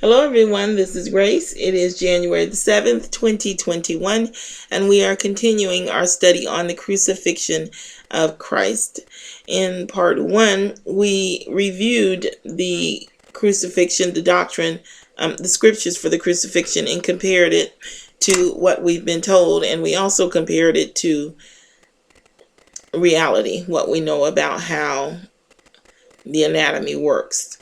Hello everyone, this is Grace. It is January the 7th, 2021, and we are continuing our study on the crucifixion of Christ. In part 1, we reviewed the crucifixion, the doctrine, the scriptures for the crucifixion, and compared it to what we've been told, and we also compared it to reality, what we know about how the anatomy works.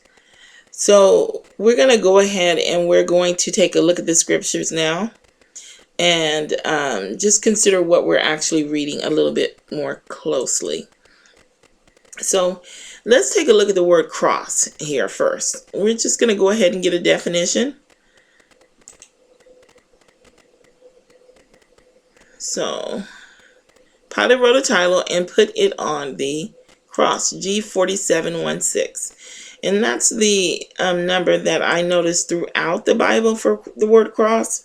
So we're going to go ahead and we're going to take a look at the scriptures now and just consider what we're actually reading a little bit more closely. So let's take a look at the word cross here first. We're just going to go ahead and get a definition. So Pilate wrote a title and put it on the cross, G4716. And that's the number that I noticed throughout the Bible for the word cross.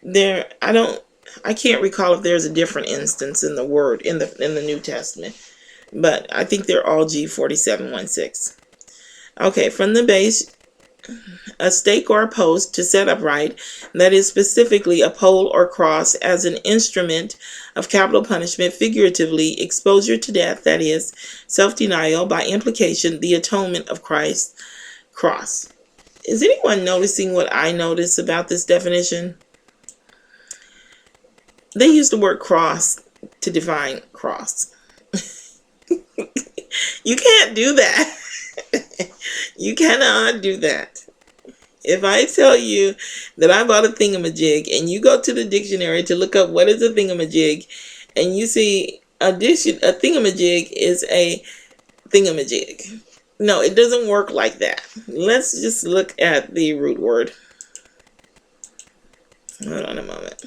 I can't recall if there's a different instance in the word in the New Testament, but I think they're all G4716. Okay, from the base, a stake or a post to set upright, that is specifically a pole or cross as an instrument of capital punishment, figuratively exposure to death, that is self-denial, by implication the atonement of Christ's cross. Is anyone noticing what I notice about this definition? They use the word cross to define cross. You can't do that. You cannot do that. If I tell you that I bought a thingamajig and you go to the dictionary to look up what is a thingamajig and you see a thingamajig is a thingamajig. No, it doesn't work like that. Let's just look at the root word. Hold on a moment.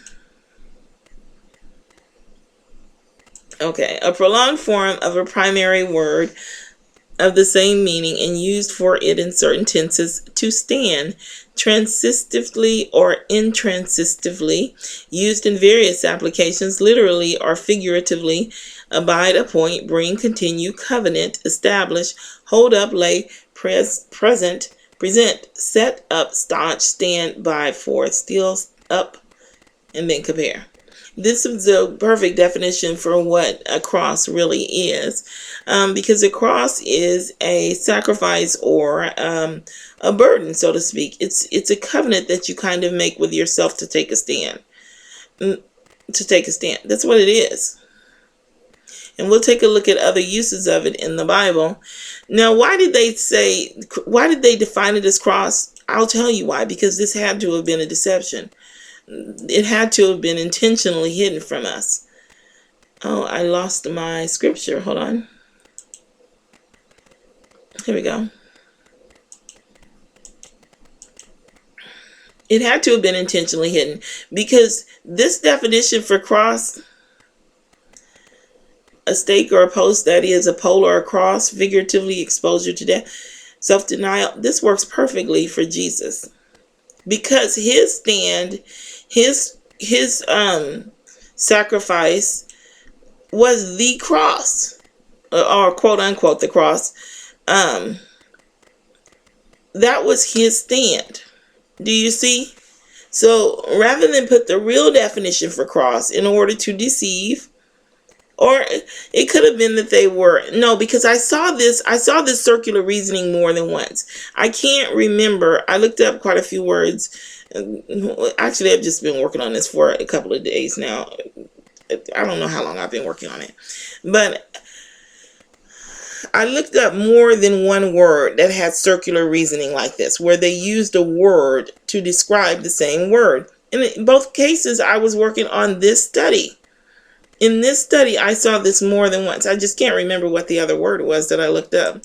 Okay, a prolonged form of a primary word of the same meaning and used for it in certain tenses: to stand, transitively or intransitively, used in various applications, literally or figuratively, abide, appoint, bring, continue, covenant, establish, hold up, lay, present, set up, staunch, stand by, for, still up, and then compare. This is the perfect definition for what a cross really is, because a cross is a sacrifice or a burden, so to speak. It's a covenant that you kind of make with yourself to take a stand. That's what it is. And we'll take a look at other uses of it in the Bible. Now, why did they define it as cross? I'll tell you why, because this had to have been a deception. It had to have been intentionally hidden from us. Oh, I lost my scripture. Hold on. Here we go. It had to have been intentionally hidden because this definition for cross, a stake or a post, that is a pole or a cross, figuratively exposure to death, self-denial, this works perfectly for Jesus because his stand, his sacrifice was the cross, or quote unquote the cross. That was his stand. Do you see? So rather than put the real definition for cross in order to deceive, or it could have been that they were, no, because I saw this circular reasoning more than once. I can't remember. I looked up quite a few words. Actually, I've just been working on this for a couple of days now. I don't know how long I've been working on it, but I looked up more than one word that had circular reasoning like this, where they used a word to describe the same word. And in both cases, I was working on this study. In this study, I saw this more than once. I just can't remember what the other word was that I looked up.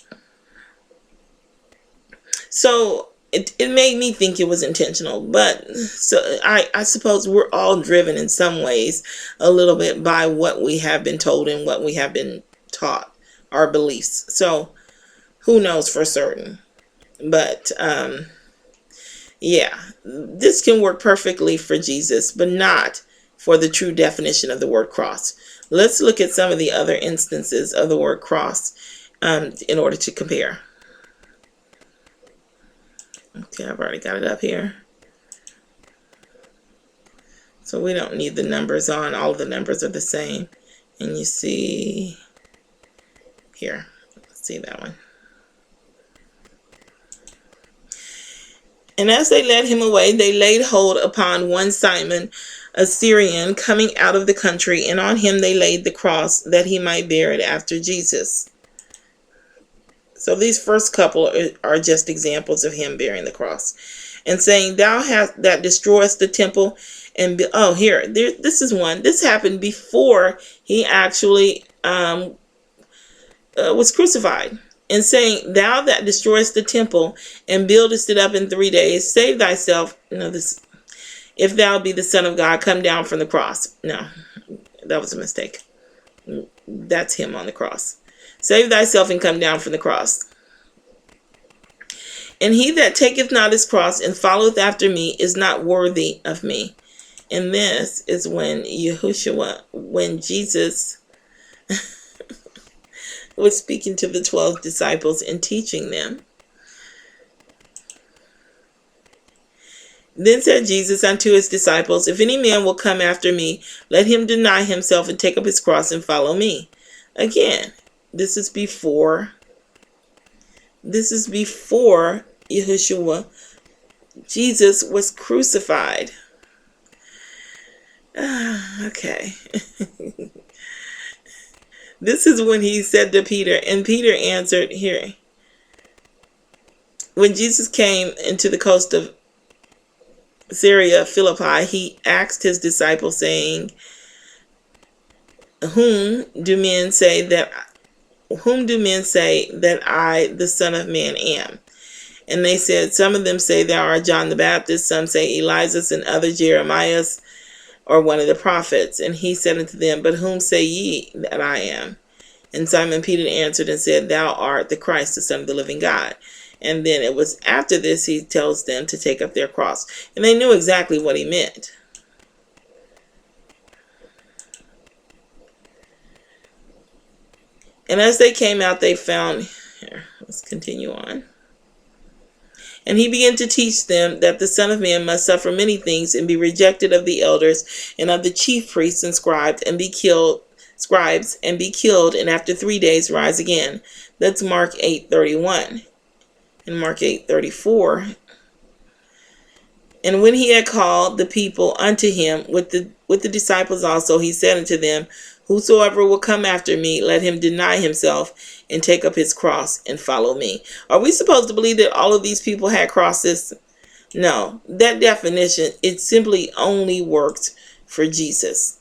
So it made me think it was intentional. But so I suppose we're all driven in some ways a little bit by what we have been told and what we have been taught, our beliefs. So who knows for certain. But yeah, this can work perfectly for Jesus, but not for the true definition of the word cross. Let's look at some of the other instances of the word cross in order to compare. Okay, I've already got it up here. So we don't need the numbers on. All of the numbers are the same. And you see here. Let's see that one. And as they led him away, they laid hold upon one Simon, a Syrian, coming out of the country, and on him they laid the cross, that he might bear it after Jesus. So these first couple are just examples of him bearing the cross. And saying, thou hast that destroyest the temple. And this is one. This happened before he actually was crucified. And saying, thou that destroyest the temple and buildest it up in 3 days, save thyself. If thou be the Son of God, come down from the cross. No, that was a mistake. That's him on the cross. Save thyself and come down from the cross. And he that taketh not his cross and followeth after me is not worthy of me. And this is when Jesus was speaking to the 12 disciples and teaching them. Then said Jesus unto his disciples, if any man will come after me, let him deny himself and take up his cross and follow me. Again, this is before Yahushua, Jesus, was crucified. Okay. This is when he said to Peter, and Peter answered, here. When Jesus came into the coast of Syria, Philippi, he asked his disciples, saying, Whom do men say that I, the Son of Man, am? And they said, some of them say thou art John the Baptist, some say Elias, and other Jeremias, or one of the prophets. And he said unto them, but whom say ye that I am? And Simon Peter answered and said, thou art the Christ, the Son of the living God. And then it was after this he tells them to take up their cross. And they knew exactly what he meant. And as they came out, they found, here, let's continue on. And he began to teach them that the Son of Man must suffer many things and be rejected of the elders and of the chief priests and scribes and be killed, and after 3 days rise again. That's Mark 8:31. And Mark 8:34. And when he had called the people unto him with the disciples also, he said unto them, whosoever will come after me, let him deny himself and take up his cross and follow me. Are we supposed to believe that all of these people had crosses? No, that definition, it simply only works for Jesus.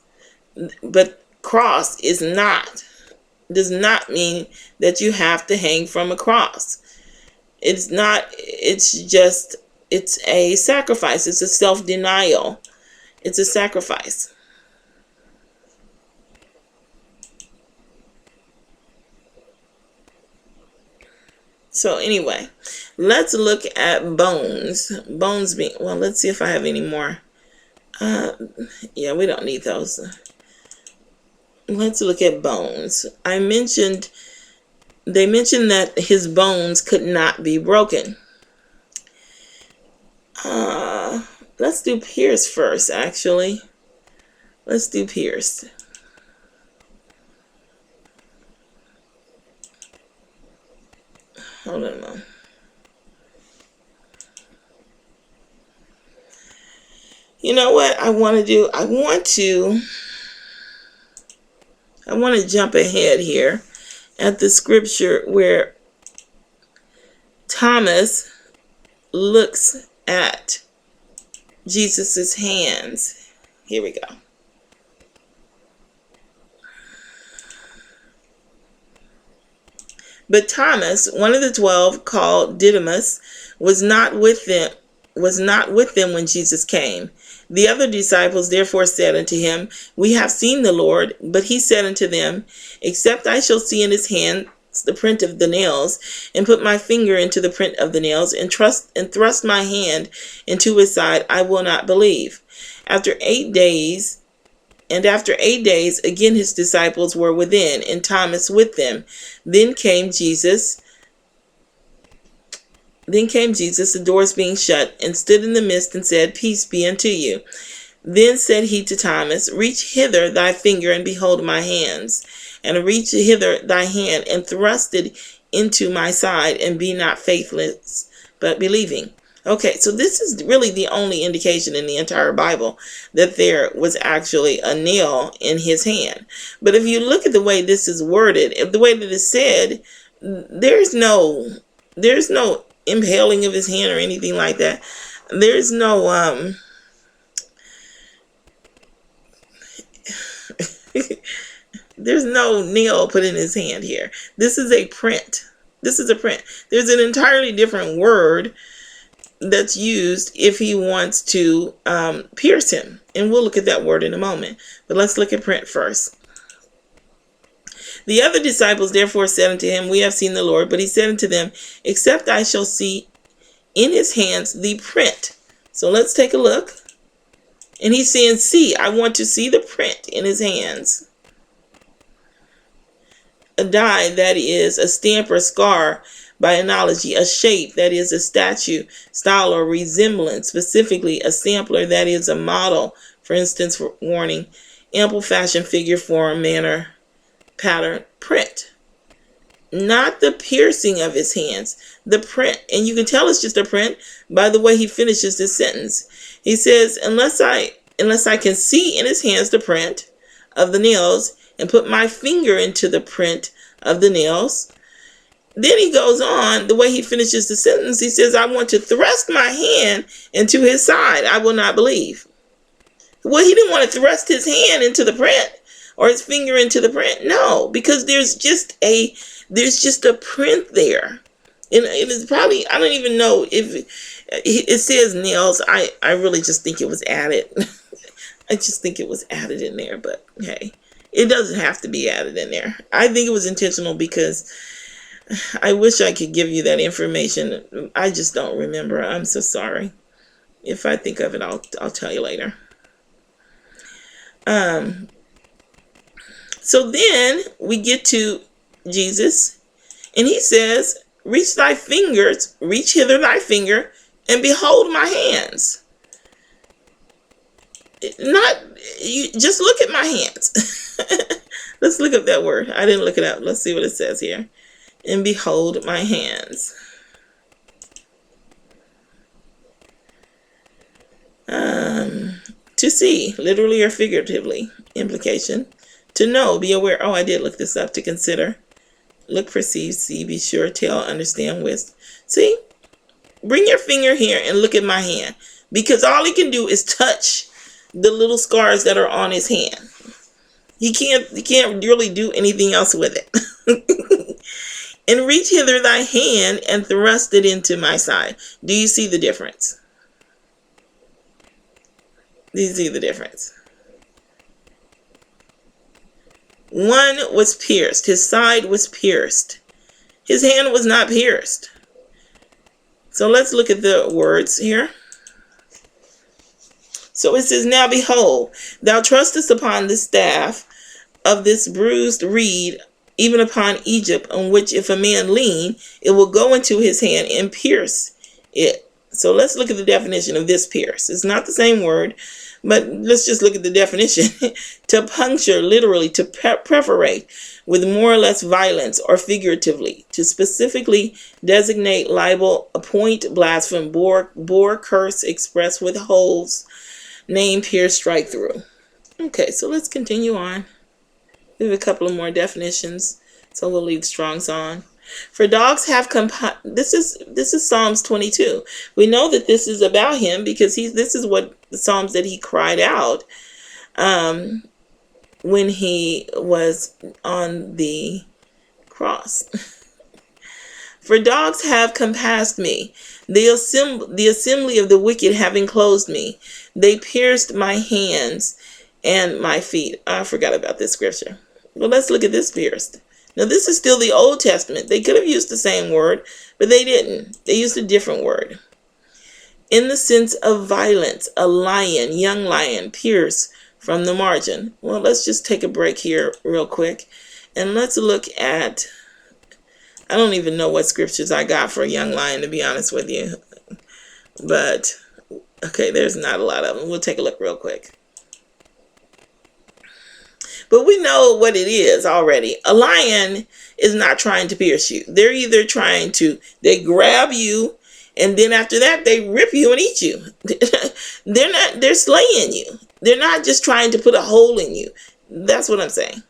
But cross does not mean that you have to hang from a cross. It's a sacrifice. It's a self-denial. It's a sacrifice. So anyway, let's look at bones. Bones being, well, let's see if I have any more. Yeah, we don't need those. Let's look at bones. They mentioned that his bones could not be broken. Let's do Pierce first, actually. Let's do Pierce. Hold on a moment. You know what I want to do? I want to jump ahead here at the scripture where Thomas looks at Jesus's hands. Here we go. But Thomas, one of the 12, called Didymus, was not with them when Jesus came. The other disciples therefore said unto him, we have seen the Lord. But he said unto them, except I shall see in his hands the print of the nails, and put my finger into the print of the nails, and thrust my hand into his side, I will not believe. After 8 days, again his disciples were within, and Thomas with them. Then came Jesus, Then came Jesus, the doors being shut, and stood in the midst, and said, Peace be unto you. Then said he to Thomas, Reach hither thy finger, and behold my hands, and reach hither thy hand, and thrust it into my side, and be not faithless, but believing. Okay, so this is really the only indication in the entire Bible that there was actually a nail in his hand. But if you look at the way this is worded, the way that it's said, there's no impaling of his hand or anything like that. There's no there's no nail put in his hand here. This is a print. This is a print. There's an entirely different word that's used if he wants to pierce him. And we'll look at that word in a moment. But let's look at print first. The other disciples therefore said unto him, We have seen the Lord. But he said unto them, Except I shall see in his hands the print. So let's take a look. And he's saying, see, I want to see the print in his hands. A die, that is a stamp or scar, by analogy, a shape, that is a statue, style or resemblance, specifically a sampler, that is a model, for instance, for warning, ample fashion, figure, form, manner, pattern, print. Not the piercing of his hands, the print. And you can tell it's just a print by the way he finishes this sentence. He says, unless I can see in his hands the print of the nails and put my finger into the print of the nails. Then he goes on, the way he finishes the sentence, he says, I want to thrust my hand into his side. I will not believe. Well, he didn't want to thrust his hand into the print or his finger into the print. No, because there's just a print there. And it is probably, I don't even know if it says nails. I really just think it was added. I just think it was added in there, but hey, it doesn't have to be added in there. I think it was intentional because I wish I could give you that information. I just don't remember. I'm so sorry. If I think of it, I'll tell you later. So then we get to Jesus, and he says, reach hither thy finger, and behold my hands. Just look at my hands. Let's look up that word. I didn't look it up. Let's see what it says here. And behold my hands. To see, literally or figuratively, implication. To know, be aware. Oh, I did look this up. To consider. Look, perceive, see, be sure, tell, understand, with. See? Bring your finger here and look at my hand. Because all he can do is touch the little scars that are on his hand. He can't really do anything else with it. And reach hither thy hand and thrust it into my side. Do you see the difference? Do you see the difference? One was pierced. His side was pierced. His hand was not pierced. So let's look at the words here. So it says, now behold, thou trustest upon the staff of this bruised reed, even upon Egypt, on which if a man lean, it will go into his hand and pierce it. So let's look at the definition of this pierce. It's not the same word, but let's just look at the definition. To puncture, literally, to perforate with more or less violence, or figuratively, to specifically designate, libel, appoint, blaspheme, bore, curse, express with holes, name, pierce, strike through. Okay, so let's continue on. We have a couple of more definitions, so we'll leave Strong's on. For dogs have this is Psalms 22. We know that this is about him because this is what the Psalms that he cried out when he was on the cross. For dogs have compassed me, the assembly of the wicked have enclosed me. They pierced my hands and my feet. I forgot about this scripture. Well, let's look at this pierced. Now, this is still the Old Testament. They could have used the same word, but they didn't. They used a different word. In the sense of violence, a lion, young lion, pierce from the margin. Well, let's just take a break here real quick, and let's look at I don't even know what scriptures I got for a young lion, to be honest with you. But, okay, there's not a lot of them. We'll take a look real quick. But we know what it is already. A lion is not trying to pierce you. They're either they grab you, and then after that, they rip you and eat you. They're slaying you. They're not just trying to put a hole in you. That's what I'm saying.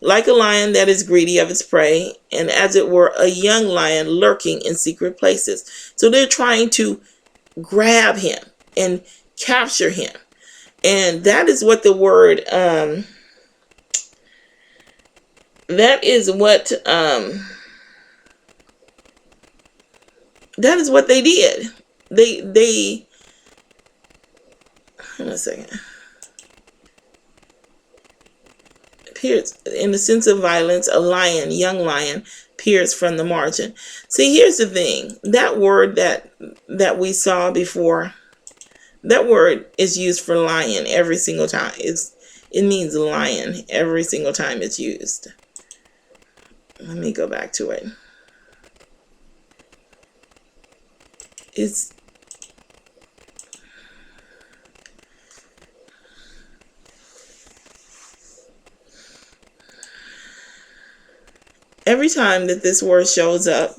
Like a lion that is greedy of its prey, and as it were, a young lion lurking in secret places. So they're trying to grab him and capture him. And that is what the word, that is what they did. They hold on a second. Pierce, in the sense of violence, a lion, young lion, pierced from the margin. See, here's the thing. That word that we saw before, that word is used for lion every single time. It means lion every single time it's used. Let me go back to it. It's every time that this word shows up,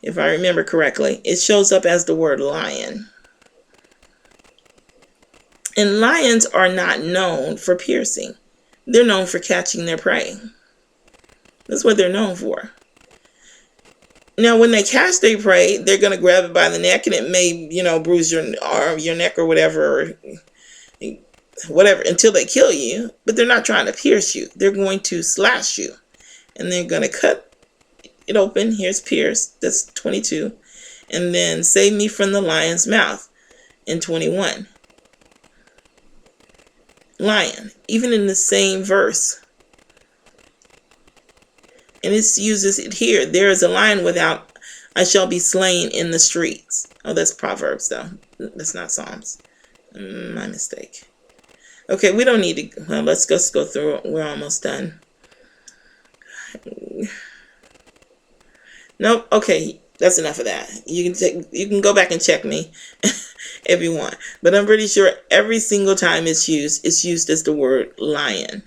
if I remember correctly, it shows up as the word lion. And lions are not known for piercing. They're known for catching their prey. That's what they're known for. Now, when they catch their prey, they're going to grab it by the neck, and it may, bruise your arm, your neck, or whatever, until they kill you. But they're not trying to pierce you. They're going to slash you, and they're going to cut it open. Here's pierce. That's 22. And then save me from the lion's mouth in 21. Lion, even in the same verse. And it uses it here. There is a lion without, I shall be slain in the streets. Oh, that's Proverbs, though. That's not Psalms. My mistake. Okay, we don't need to. Well, let's just go through it. We're almost done. Nope. Okay, that's enough of that. You can go back and check me if you want. But I'm pretty sure every single time it's used as the word lion.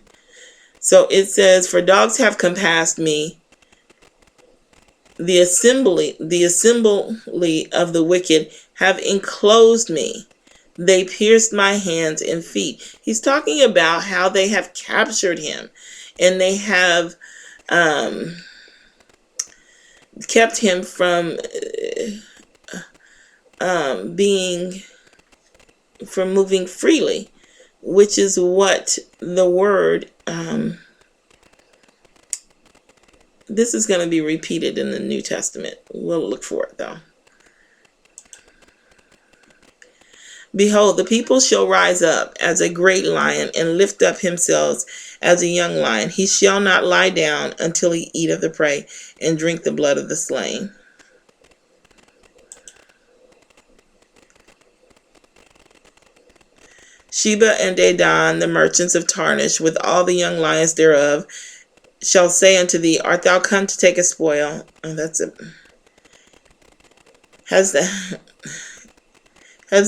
So it says, for dogs have compassed me, the assembly of the wicked have enclosed me. They pierced my hands and feet. He's talking about how they have captured him, and they have kept him from moving freely, which is what the word, this is going to be repeated in the New Testament. We'll look for it, though. Behold, the people shall rise up as a great lion and lift up himself as a young lion. He shall not lie down until he eat of the prey and drink the blood of the slain. Sheba and Dedan, the merchants of Tarshish, with all the young lions thereof, shall say unto thee, art thou come to take a spoil? Oh, that's it. Hast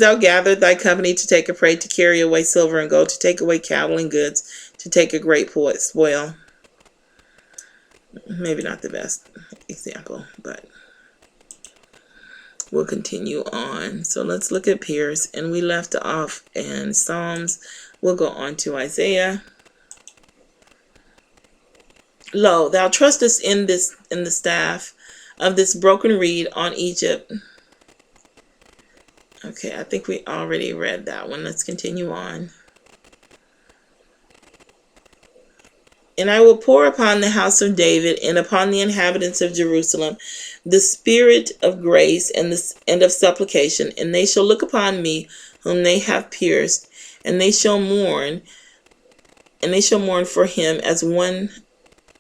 thou gathered thy company to take a prey, to carry away silver and gold, to take away cattle and goods, to take a great spoil? Maybe not the best example, but we'll continue on. So let's look at Pierce, and we left off in Psalms. We'll go on to Isaiah. Lo, thou trustest in the staff of this broken reed on Egypt. Okay, I think we already read that one. Let's continue on. And I will pour upon the house of David and upon the inhabitants of Jerusalem the spirit of grace and of supplication, and they shall look upon me whom they have pierced, and they shall mourn for him as one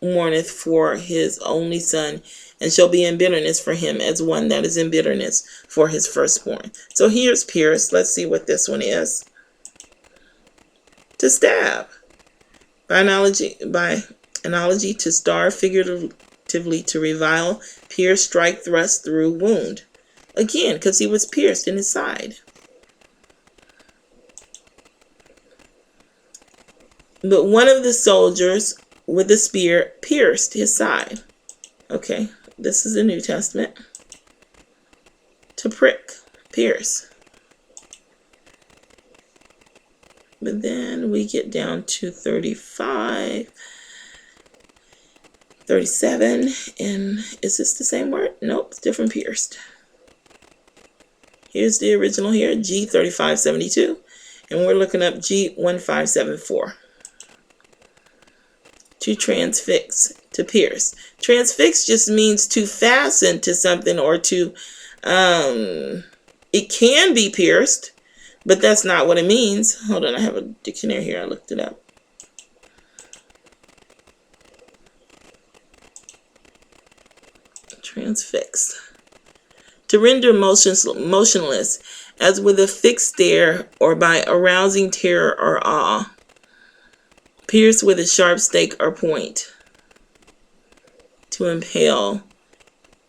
mourneth for his only son, and shall be in bitterness for him as one that is in bitterness for his firstborn. So here's pierced. Let's see what this one is. To stab. By analogy, to starve, actively to revile, pierce, strike, thrust, through, wound. Again, because he was pierced in his side. But one of the soldiers with a spear pierced his side. Okay, this is the New Testament. To prick, pierce. But then we get down to 35, 37, and is this the same word? Nope, it's different, pierced. Here's the original here, G3572, and we're looking up G1574. To transfix, to pierce. Transfix just means to fasten to something, or to, it can be pierced, but that's not what it means. Hold on, I have a dictionary here, I looked it up. Transfix. To render motionless, as with a fixed stare, or by arousing terror or awe. Pierce with a sharp stake or point. To impale,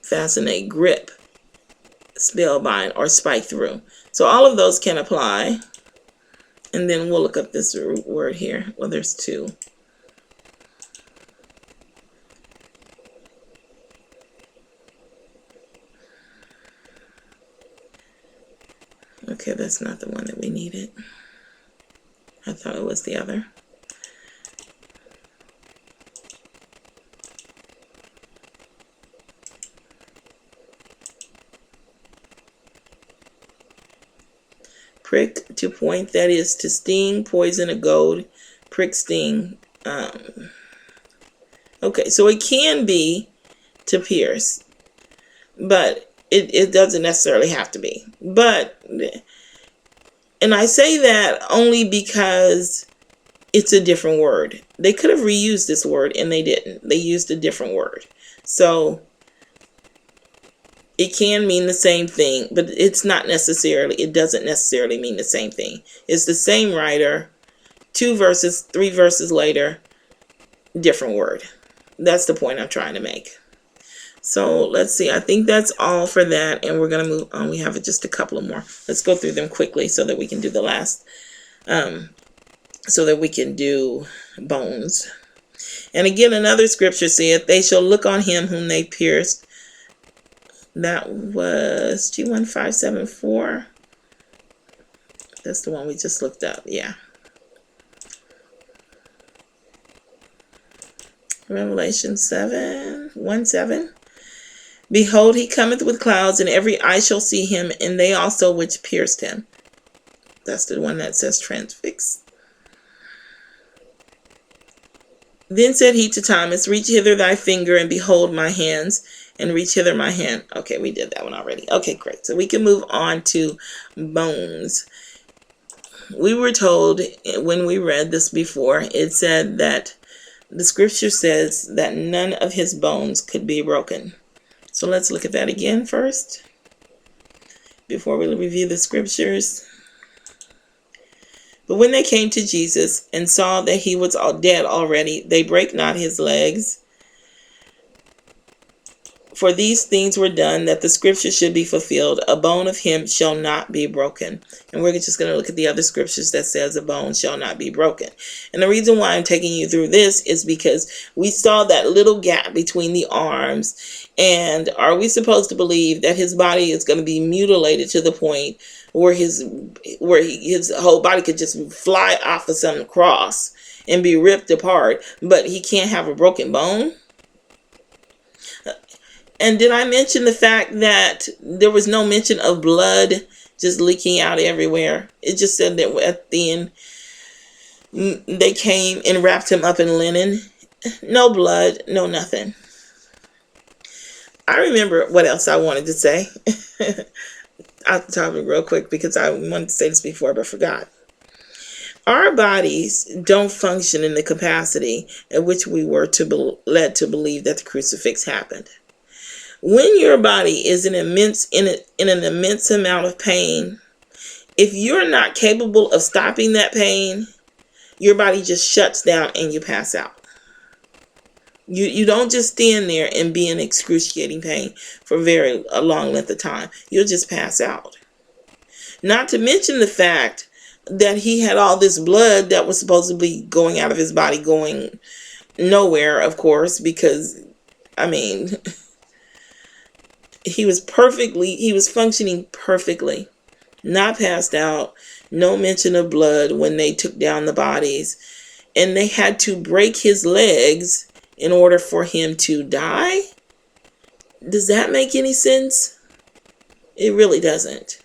fascinate, grip, spellbind, or spike through. So all of those can apply. And then we'll look up this word here. Well, there's two. Okay, that's not the one that we needed. I thought it was the other. Prick, to point, that is to sting, poison, a goad, prick, sting. Okay, so it can be to pierce, but it doesn't necessarily have to be. But, and I say that only because it's a different word. They could have reused this word and they didn't. They used a different word. So it can mean the same thing, but it doesn't necessarily mean the same thing. It's the same writer, 2 verses, 3 verses later, different word. That's the point I'm trying to make. So let's see. I think that's all for that, and we're going to move on. We have just a couple of more. Let's go through them quickly so that we can do the last, so that we can do bones. And again, another scripture said, they shall look on him whom they pierced. That was G1574. That's the one we just looked up. Yeah. Revelation 7:1-7. Behold, he cometh with clouds, and every eye shall see him, and they also which pierced him. That's the one that says transfix. Then said he to Thomas, reach hither thy finger, and behold my hands, and reach hither my hand. Okay, we did that one already. Okay, great. So we can move on to bones. We were told when we read this before, it said that the scripture says that none of his bones could be broken. So let's look at that again first, before we review the scriptures. But when they came to Jesus and saw that he was dead already, they brake not his legs. For these things were done that the scripture should be fulfilled. A bone of him shall not be broken. And we're just going to look at the other scriptures that says a bone shall not be broken. And the reason why I'm taking you through this is because we saw that little gap between the arms. And are we supposed to believe that his body is going to be mutilated to the point where his whole body could just fly off of some cross and be ripped apart, but he can't have a broken bone? And did I mention the fact that there was no mention of blood just leaking out everywhere? It just said that at the end, they came and wrapped him up in linen. No blood, no nothing. I remember what else I wanted to say. Off the topic real quick, because I wanted to say this before but forgot. Our bodies don't function in the capacity at which we were led to believe that the crucifix happened. When your body is in an immense amount of pain, if you're not capable of stopping that pain, your body just shuts down and you pass out. You don't just stand there and be in excruciating pain for a long length of time. You'll just pass out. Not to mention the fact that he had all this blood that was supposedly going out of his body, going nowhere, of course, because, I mean, he was functioning perfectly, not passed out, no mention of blood when they took down the bodies, and they had to break his legs in order for him to die? Does that make any sense? It really doesn't.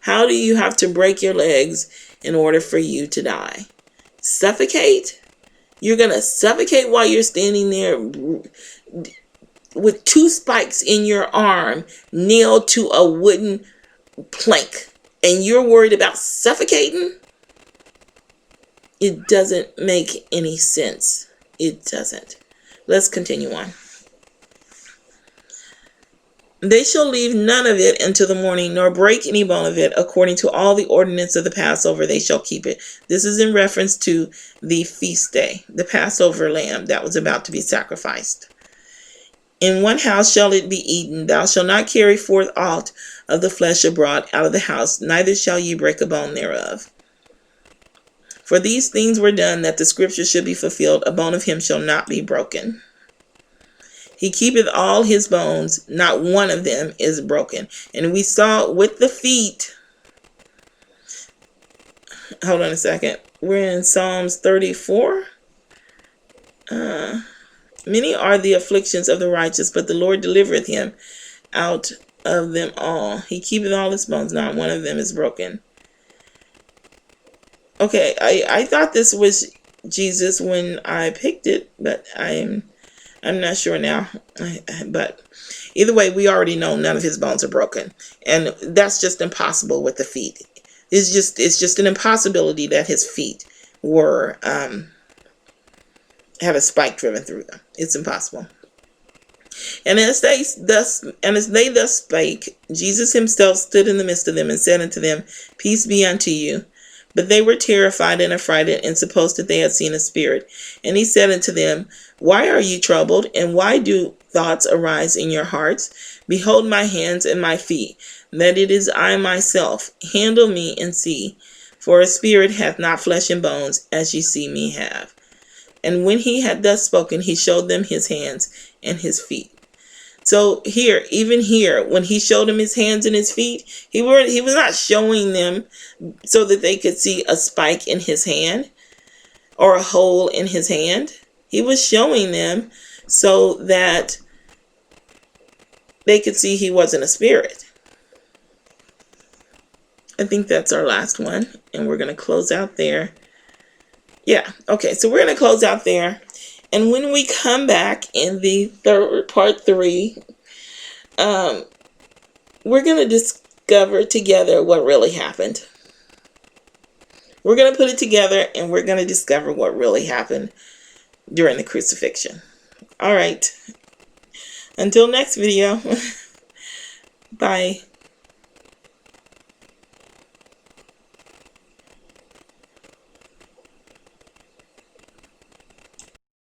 How do you have to break your legs in order for you to die? Suffocate? You're going to suffocate while you're standing there with 2 spikes in your arm nailed to a wooden plank, and you're worried about suffocating? It doesn't make any sense. It doesn't. Let's continue on. They shall leave none of it until the morning, nor break any bone of it. According to all the ordinance of the Passover, they shall keep it. This is in reference to the feast day, the Passover lamb that was about to be sacrificed. In one house shall it be eaten. Thou shalt not carry forth aught of the flesh abroad out of the house, neither shall ye break a bone thereof. For these things were done, that the scripture should be fulfilled, a bone of him shall not be broken. He keepeth all his bones, not one of them is broken. And we saw with the feet, hold on a second, we're in Psalms 34. Many are the afflictions of the righteous, but the Lord delivereth him out of them all. He keepeth all his bones, not one of them is broken. Okay, I thought this was Jesus when I picked it, but I'm not sure now. But either way, we already know none of his bones are broken, and that's just impossible with the feet. It's just an impossibility that his feet were had a spike driven through them. It's impossible. And as they thus spake, Jesus himself stood in the midst of them and said unto them, Peace be unto you. But they were terrified and affrighted, and supposed that they had seen a spirit. And he said unto them, Why are ye troubled, and why do thoughts arise in your hearts? Behold my hands and my feet, that it is I myself. Handle me and see, for a spirit hath not flesh and bones, as ye see me have. And when he had thus spoken, he showed them his hands and his feet. So even here, when he showed them his hands and his feet, he was not showing them so that they could see a spike in his hand or a hole in his hand. He was showing them so that they could see he wasn't a spirit. I think that's our last one, and we're going to close out there. Yeah, okay, so we're going to close out there. And when we come back in the part 3, we're going to discover together what really happened. We're going to put it together, and we're going to discover what really happened during the crucifixion. All right. Until next video. Bye.